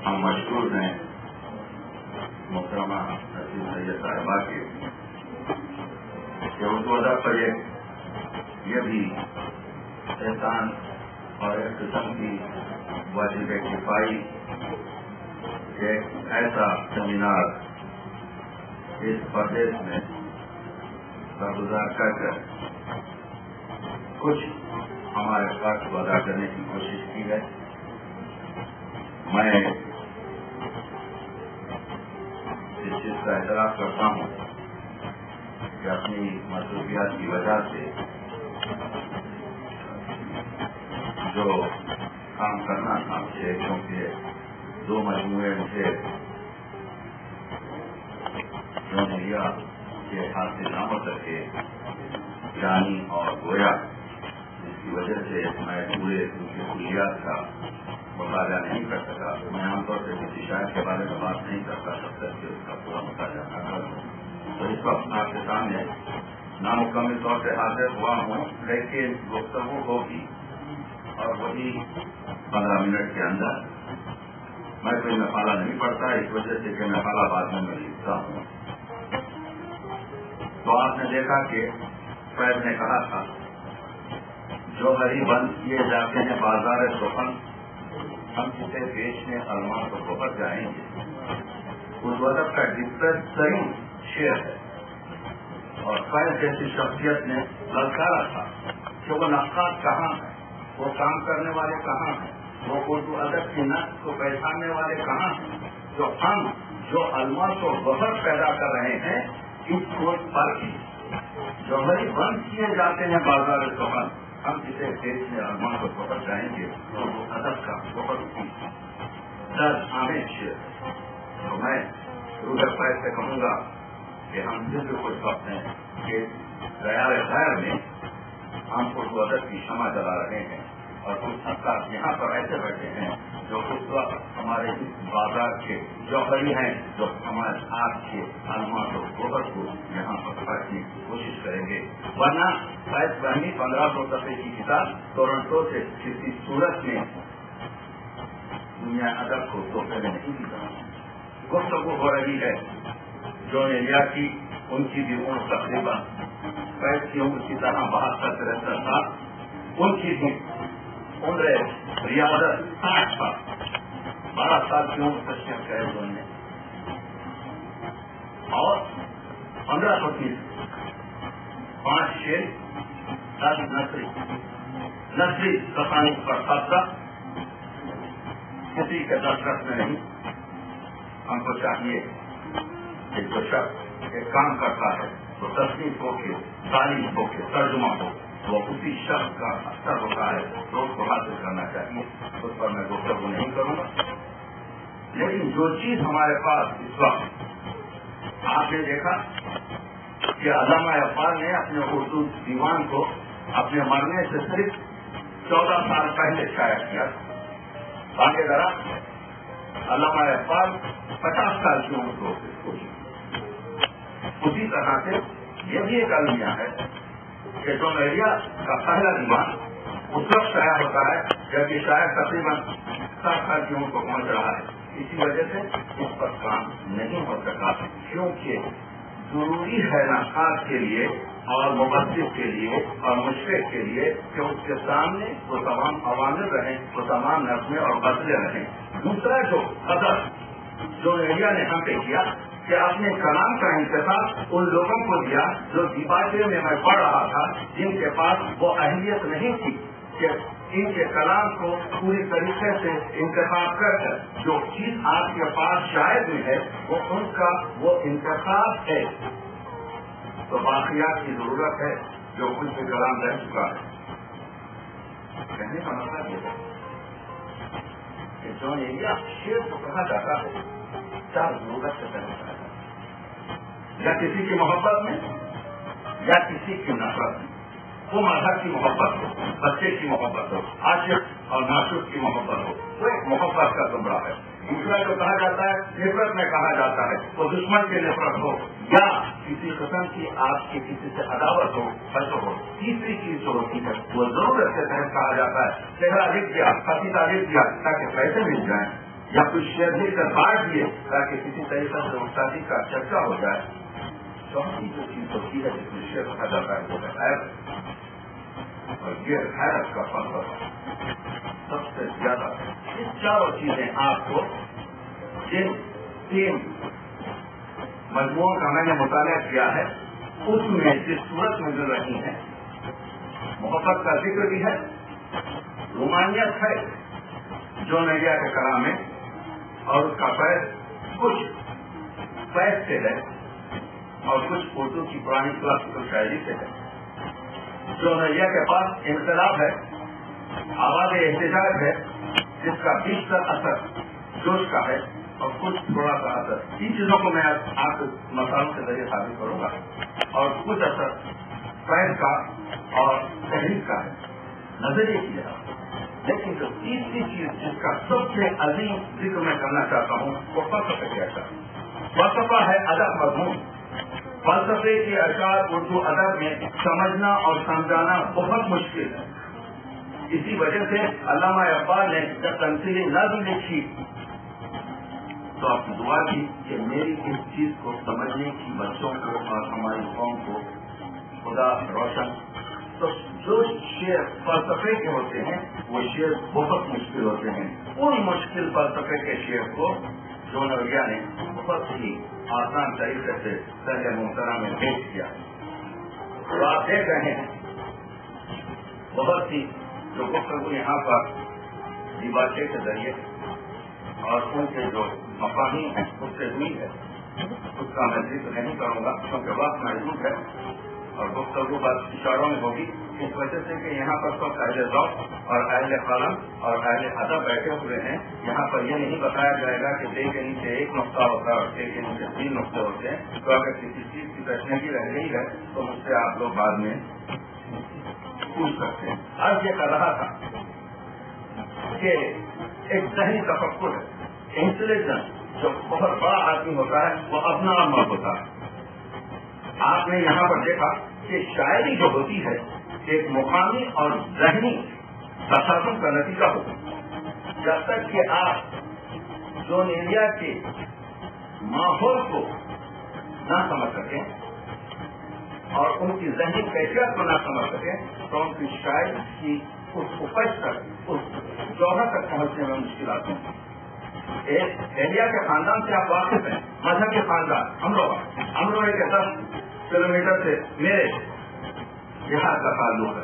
ہم مشہور ہیں محترمہ نسیم سید صاحبہ کے کہ اردو ادب پر یہ بھی احسان اور ایک قسم کی واجب کفائی ایک ایسا سیمینار اس پردیش میں برگزار کر کچھ ہمارے فرض کو ادا کرنے کی کوشش کی ہے. میں اس چیز کا اعتراف کرتا ہوں کہ اپنی مصروفیات کی وجہ سے جو کام کرنا تھا مجھے, کیونکہ 2 مجموعے مجھے جونیریا کے ہاتھ سے نہ ہو سکے, جانی اور گویا, جس کی وجہ سے میں پورے کلیات کا مطالعہ نہیں کر سکا. میں عام طور سے کسی شاعر کے بارے میں بات نہیں کرتا جب تک کہ اس کا پورا مطالعہ نہ کر لوں. تو اس وقت آپ کے سامنے نامکمل طور پہ حاضر ہوا ہوں, لیکن گفتگو ہوگی اور وہی 15 منٹ کے اندر. میں کوئی مقالہ نہیں پڑھتا اس وجہ سے کہ مقالہ بعد میں لکھتا ہوں. تو آپ نے دیکھا کہ فیض نے کہا تھا جو غریب بند کیے جاتے ہیں بازار سخن, ہم اسے بیچنے الماس کو بہت جائیں گے. اس ادب کا ڈپریس ترین شعر ہے اور فیض جیسی شخصیت نے للکارا تھا کہ وہ نقاد کہاں ہے, وہ کام کرنے والے کہاں ہیں, وہ اردو ادب کی نقش کو پہچاننے والے کہاں ہیں. جو ہم جو الماس کو بہت پیدا کر رہے ہیں اس کھوج پر ہی جو غریب بند کیے جاتے ہیں بازار سخن, ہم اسے بیچنے الماس کو بہت جائیں گے. اردو ادب کا بہت درد آمیز شعر. تو میں روبر فیض سے کہوں گا کہ ہم دل کو خوش وقت ہیں کہ غیار خیر میں ہم اردو ادب کی شمع جلا رہے ہیں اور کچھ افراد یہاں پر ایسے بیٹھے ہیں جو اس وقت ہمارے اس بازار کے جوہری ہیں, جو ہمارے آپ کے الماس و گوبر کو یہاں پر رکھنے کی کوشش کریں گے. ورنہ فیض بہنی 1500 صفحے کی کتاب ٹورنٹو سے کسی صورت میں دنیا ادب کو تحفے میں نہیں دی رہا. گفتگو ہو رہی ہے جو انڈیا کی, ان کی بھی عمر تقریباً فیض کی عمر کی طرح 72-73 سال, ان کی بھی عمر ریاضت 60 سال, 12 سال کی عمر تشکیل کرے انہوں نے, اور 1530 5 شعر 10 نثری تصانیف پر قبضہ, کسی کے دسترس میں نہیں. ہم کو چاہیے کہ جو شخص ایک کام کرتا ہے تو تصنیف ہو کے, تعلیم ہو کے, ترجمہ ہو, وہ اسی شخص کا اثر ہوتا ہے تو اس کو حاصل کرنا چاہیے. اس پر میں گفتگو نہیں کروں گا. لیکن جو چیز ہمارے پاس اس وقت, آپ نے دیکھا کہ علامہ اقبال نے اپنے اردو دیوان کو اپنے مرنے سے صرف 14 سال پہلے شائع کیا. آگے ذرا علامہ اقبال 50 سال کی عمر کو اسی طرح سے یہ بھی ایک المیہ ہے کہ جو میریا کا پہلا دیوان اس وقت شائع ہوتا ہے جبکہ شاید تقریباً 60 سال کی عمر کو پہنچ رہا ہے. اسی وجہ سے اس پر کام نہیں ہو سکا, کیونکہ ضروری ہے نقاد کے لیے اور مبصر کے لیے اور مشرق کے لیے کہ اس کے سامنے وہ تمام عوامل رہیں, وہ تمام نظمیں اور غزلیں رہیں. دوسرا جو قدر جو انڈیا نے ہم پہ کیا کہ اپنے کلام کا انتخاب ان لوگوں کو دیا جو ڈپارٹمنٹ میں میں پڑھ رہا تھا, جن کے پاس وہ اہلیت نہیں تھی کہ ان کے کلام کو پوری طریقے سے انتخاب کر جو چیز آپ کے پاس شاید میں ہے وہ ان کا وہ انتخاب ہے. تو باقیات کی ضرورت ہے جو ان کے کلام رہ چکا ہے. کہنے کا مطلب یہ ہے کہ جو ایریا شیر کو کہا جاتا ہے 4 ضرورت سے کرنا چاہتا ہے, یا کسی کی محبت میں, یا کسی کی نفرت میں. وہ مذہب کی محبت ہو, بچے کی محبت ہو, عاشق اور معشوق کی محبت ہو, وہ ایک محبت کا زمرہ ہے. دوسرا جو کہا جاتا ہے نفرت میں کہا جاتا ہے وہ دشمن کی نفرت ہو یا کسی قسم کی آپ کی کسی سے عداوت ہو, حسد ہو. تیسری چیز جو ہوتی ہے وہ ضرورت کے تحت کہا جاتا ہے چہرہ لکھ دیا, قصیدہ لکھ دیا تاکہ پیسے مل جائیں. یا کچھ شعر لکھ کر بانٹ دیے تاکہ کسی طریقے سے استادی کا چرچا ہو جائے. چوتھی جو چیز ہوتی ہے جس میں شعر کہا جاتا ہے وہ ہے حیرت، اور یہ حیرت کا فلسفہ سب سے زیادہ. یہ چاروں چیزیں آپ کو جن تین مجموعوں کا میں نے مطالعہ کیا ہے اس میں جس صورت میں مل رہی ہیں، محبت کا ذکر بھی ہے، رومانیت ہے جو نیا کے کلام میں، اور اس کا فیض کچھ فیض سے ہے اور کچھ اردو کی پرانی کلاسیکل شاعری سے ہے. جو نیا کے پاس انقلاب ہے، آواز احتجاج ہے جس کا بیشتر اثر جوش کا ہے اور کچھ تھوڑا سا اثر، ان چیزوں کو میں آپ کے مثالوں کے ذریعے ثابت کروں گا، اور کچھ اثر فیض کا اور تحریر کا ہے، نظریے کی ہے. لیکن جو تیسری چیز جس کا سب سے عظیم ذکر میں کرنا چاہتا ہوں وہ فلسفے کے اشعار. فلسفہ ہے ادب مضمون. فلسفے کے اشعار اردو ادب میں سمجھنا اور سمجھانا بہت مشکل ہے. اسی وجہ سے علامہ اقبال نے جب تنقیدی نظم لکھی تو آپ کی دعا کی کہ میری اس چیز کو سمجھنے کی بچوں کو اور ہماری قوم کو خدا روشن. تو جو شعر فلسفے کے ہوتے ہیں وہ شعر بہت مشکل ہوتے ہیں. ان مشکل فلسفے کے شعر کو جو نویا نے بہت ہی آسان طریقے سے سہل محترم میں پیش کیا. تو آپ دیکھ رہے ہیں بہت سی جو گفتگو یہاں پر دیباچے کے ذریعے اور ان کے جو مفاہیم ہیں اس سے ہوئی ہے، اس کا میں ذکر نہیں کروں گا کیونکہ وقت محدود ہے اور گفتگو بس اشاروں میں ہوگی. اس وجہ سے کہ یہاں پر سب اہل ذوق اور اہل قلم اور اہل ادب بیٹھے ہوئے ہیں. یہاں پر یہ نہیں بتایا جائے گا کہ دے کے نیچے ایک نقطہ ہوتا ہے اور دے کے نیچے 3 نقطے ہوتے ہیں. تو اگر کسی چیز کی تشنگی رہ گئی ہے تو مجھ سے آپ لوگ بعد میں پوچھ سکتے ہیں. آج یہ کر رہا تھا کہ ایک ذہنی تفکر ہے، انٹیلیجنس جو بہت بڑا آدمی ہوتا ہے وہ اپنا عمل ہوتا ہے. آپ نے یہاں پر دیکھا کہ شاعری جو ہوتی ہے ایک مقامی اور ذہنی تصادم کا نتیجہ ہوتا ہے. جب تک کہ آپ جو انڈیا کے ماحول کو نہ سمجھ سکیں اور ان کی ذہنی کیفیت کو نہ سمجھ سکیں تو ان کی شاعری کی اس اپج تک اس جوہر تک پہنچنے میں مشکلات ہیں. ایک انڈیا کے خاندان سے آپ واقف ہیں، مذہبی خاندان امروہے کے 10 کلومیٹر سے میرے بہار کا تعلق ہے.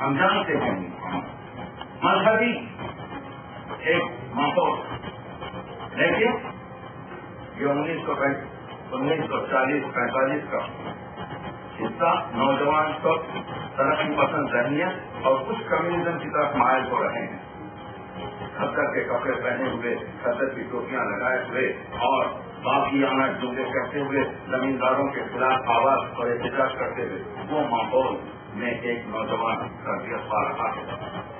ہم جانتے ہیں مذہبی ایک ماحول. لیکن یہ 1940-45 کا حصہ نوجوان سب ترقی پسند ذہنیت اور کچھ کمیونزم کی طرف مائل ہو رہے ہیں. کھدر کے کپڑے پہنے ہوئے، کھدر کی ٹوپیاں لگائے ہوئے اور باغیانہ جملے کہتے ہوئے زمینداروں کے خلاف آواز اور احتجاج کرتے ہوئے وہ ماحول میں ایک نوجوان تربیت پا رہا ہے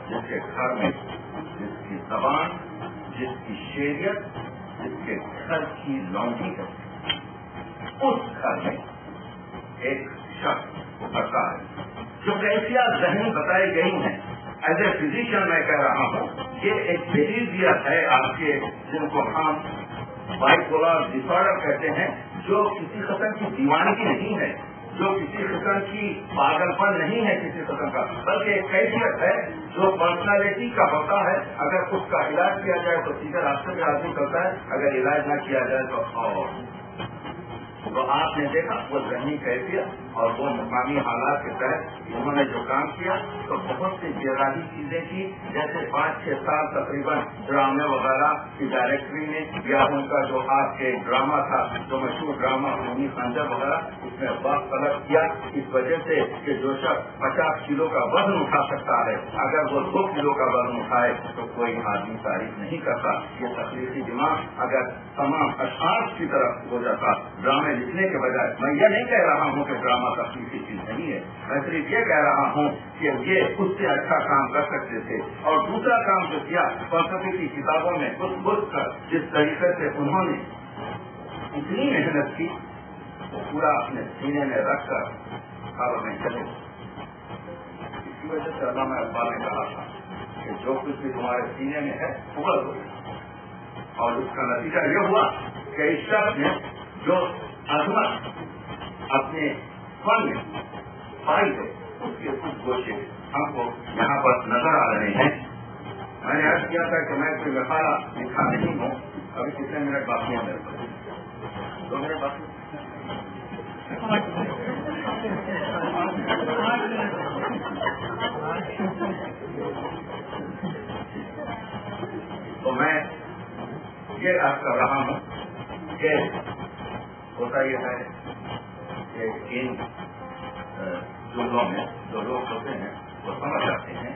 جس کے گھر میں جس کی زبان، جس کی شعریت، جس کے گھر کی لونڈی ہے، اس گھر میں ایک شخص ابھرتا ہے. جو کیفیات ذہنی بتائی گئی ہیں ایز اے فزیشین میں کہہ رہا ہوں، یہ ایک بہیویئر ہے آپ کے جن کو ہم بائیپولر ڈس آرڈر کہتے ہیں، جو کسی قسم کی دیوانگی نہیں ہے، جو کسی قسم کی پاگل پن نہیں ہے کسی قسم کا، بلکہ ایک کیفیت ہے جو پرسنالٹی کا ہوتا ہے. اگر اس کا علاج کیا جائے تو سیدھے راستے پہ آدمی کرتا ہے، اگر علاج نہ کیا جائے تو آپ نے دیکھا وہ ذہنی کیفیت اور وہ مقامی حالات کے تحت انہوں نے جو کام کیا تو بہت سی جراحی چیزیں کی، جیسے 5-6 سال تقریباً ڈرامے وغیرہ کی ڈائریکٹری میں یا ان کا جو آپ کے ڈرامہ تھا جو مشہور ڈرامہ خونی خنجر وغیرہ اس میں وقت طلب کیا، اس وجہ سے کہ جو شخص 50 کلو کا وزن اٹھا سکتا ہے اگر وہ 2 کلو کا وزن اٹھائے تو کوئی آدمی تعریف نہیں کرتا. یہ تخلیقی دماغ اگر تمام اشخاص کی طرف ہو جاتا ڈرامے لکھنے کے بجائے. میں یہ نہیں کہہ رہا ہوں کہ ڈرامہ تخلیقی چیز نہیں ہے، میں صرف یہ کہہ رہا ہوں کہ یہ اس سے اچھا کام کر سکتے تھے. اور دوسرا کام جو کیا فلسفے کی کتابوں میں خود کر جس طریقے سے انہوں نے اتنی محنت کی وہ پورا اپنے سینے میں رکھ کر کاروں میں چلے. اسی وجہ سے علامہ اقبال نے کہا تھا کہ جو کچھ بھی تمہارے سینے میں ہے ابل ہو گیا. اور اس کا نتیجہ یہ ہوا کہ اس شخص نے جو عظمت اپنے فن میں پائی ہے اس کے کچھ گوشے ہم کو یہاں پر نظر آ رہے ہیں. میں نے عرض کیا تھا کہ میں کوئی وفارہ لکھا نہیں ہوں. ابھی کتنے منٹ باقی ہیں میرے پاس؟ 2 منٹ باقی. تو میں یہ عرض کر رہا ہوں کہ ہوتا یہ ہے کہ ان جملوں میں جو لوگ ہوتے ہیں وہ سمجھ جاتے ہیں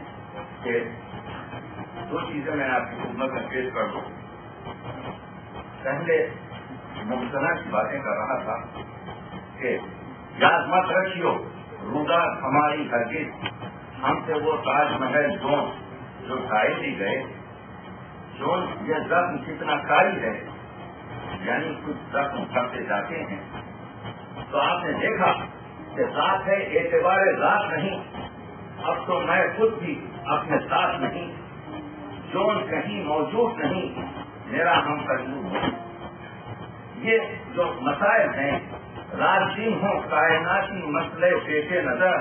کہ 2 چیزیں میں آپ کی خدمت میں پیش کر دوں. پہلے ممکنہ کی باتیں کر رہا تھا کہ یاد مت رکھیو رودا ہماری ہرگز ہم سے وہ تاج محل زون جو ڈھائی دی گئے زون یہ زخم کتنا کاری ہے یعنی کچھ زخم کرتے جاتے ہیں. تو آپ نے دیکھا کہ ذات ہے اعتبار ذات نہیں. اب تو میں خود بھی اپنے ساتھ نہیں زون کہیں موجود نہیں میرا ہم تجرب ہے. یہ جو مسائل ہیں راجین ہوں کائناتی مسئلے پیش نظر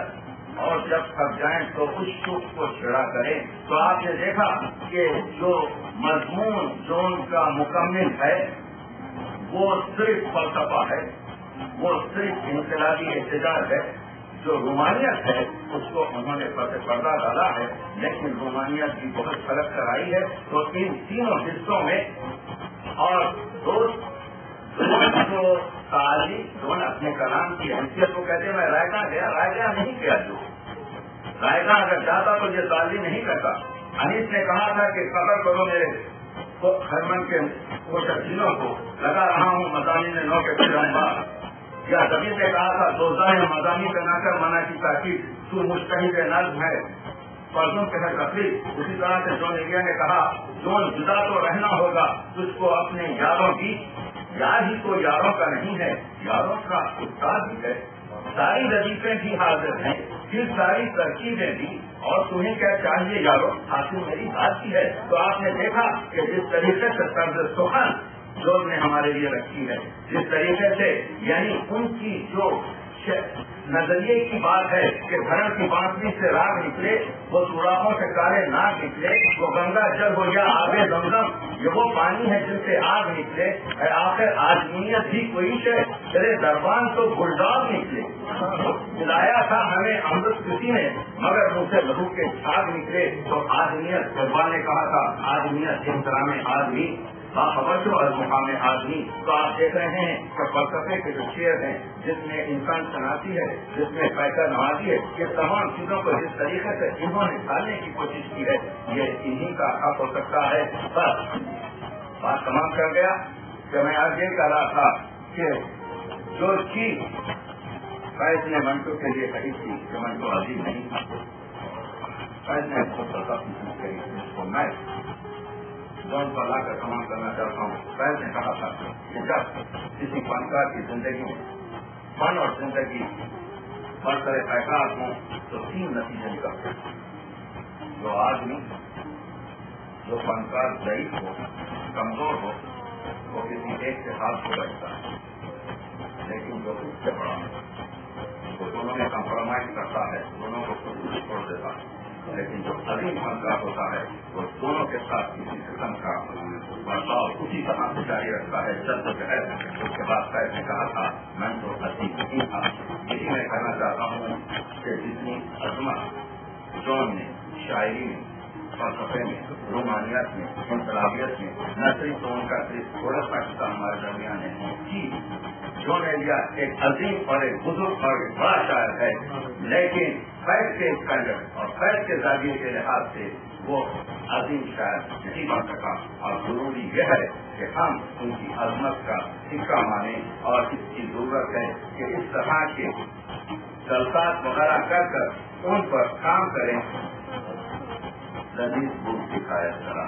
اور جب تھک جائیں تو اس شک کو چھڑا کریں. تو آپ نے دیکھا کہ جو مضمون زون کا مکمل ہے وہ صرف فلسفہ ہے وہ صرف انقلابی احتجاج ہے. جو رومانیت ہے اس کو انہوں نے پردہ ڈالا ہے لیکن رومانیت کی بہت فرق کرائی ہے. تو ان تینوں حصوں میں اور جو تعلیم اپنے کلام کی حیثیت کو کہتے ہیں میں رائے گیا نہیں کیا. جو رائے اگر جاتا تو یہ تعلیم نہیں کرتا. انیس نے کہا تھا کہ قدر کرو میرے خرمن کے کوششینوں کو لگا رہا ہوں مضامین نو کے پیغمبر یا زمین نے کہا تھا دوزائیں مضامین بنا کر منع کی تاکید تو مستحق نظم ہے فردوں کے ہے تقریب. اسی طرح سے جون انڈیا نے کہا جون جدا تو رہنا ہوگا تجھ کو اپنے یاروں کی یار ہی تو یاروں کا نہیں ہے یاروں کا استاد بھی ہے. ساری وظیفے بھی حاضر ہیں پھر ساری ترکیبیں بھی اور تمہیں کیا چاہیے یاروں حاصل میری بات کی ہے. تو آپ نے دیکھا کہ جس طریقے سے طرز سخن لوگ نے ہمارے لیے رکھی ہے جس طریقے سے یعنی ان کی جو نظریے کی بات ہے کہ دھرم کی بانسری سے راگ نکلے وہ سوراخوں سے کالے ناک نکلے وہ گنگا جل ہو یا آب زمزم یہ وہ پانی ہے جن سے آگ نکلے آخر آدمیت بھی کوئی ہے تیرے دربان تو گلڈاگ نکلے. ملایا تھا ہمیں امرت کسی نے مگر مجھ سے لہو کے چھاگ نکلے. تو آدمیت اقبال نے کہا تھا آدمیت احترام آدمی باخبر جو مقام آدمی. تو آپ دیکھ رہے ہیں کہ فلسفے کے جو شعر ہیں جس میں انسان شناسی ہے جس میں پیسہ نوازی ہے یہ تمام چیزوں کو جس طریقے سے انہوں نے ڈالنے کی کوشش کی ہے یہ انہی کا حق ہو سکتا ہے. بس بات تمام کر گیا کہ میں آج یہ کہہ رہا تھا کہ جو چیز فیض نے منٹو کے لیے کہی تھی کہ منٹو عظیم نہیں تھا فیض نے خود کہی اس کو میں زون پر لا کر تمام کرنا چاہتا ہوں. فیض نے کہا تھا کہ جب کسی فنکار کی زندگی میں فن اور زندگی برسر احساس ہوں تو 3 نتیجے نکلتے ہیں. جو آدمی جو فنکار ضعیف ہو کمزور ہو وہ کسی ایک سے ہاتھ کو بچتا ہے لیکن جو اس سے بڑا ہے وہ دونوں میں کمپرومائز کرتا ہے دونوں کو خود چھوڑ دیتا ہے. لیکن جو عظیم فنکار ہوتا ہے وہ دونوں کے ساتھ کسی قسم کا برتاؤ اسی طرح سے جاری رکھتا ہے. جب تک ہے اس کے بعد فیض نے کہا تھا میں تو عظیم نہیں تھا. یہی میں کہنا چاہتا ہوں کہ جتنی عظمت جون نے شاعری میں فلسفے میں رومانیت میں انقلابیت میں نہ صرف تو ان کا صرف تھوڑا سا حصہ ہمارے درمیان ہے کہ جون انڈیا ایک عظیم اور ایک بزرگ اور ایک بڑا شاعر ہے لیکن فیض کے اسٹینڈرڈ اور فیض کے زاویے کے لحاظ سے وہ عظیم شاعر نہیں بن سکا. اور ضروری یہ ہے کہ ہم ان کی عظمت کا سکہ مانیں اور اس کی ضرورت ہے کہ اس طرح کے جلسات وغیرہ کر ان پر کام کریں. لذیذ بک دکھایا چلا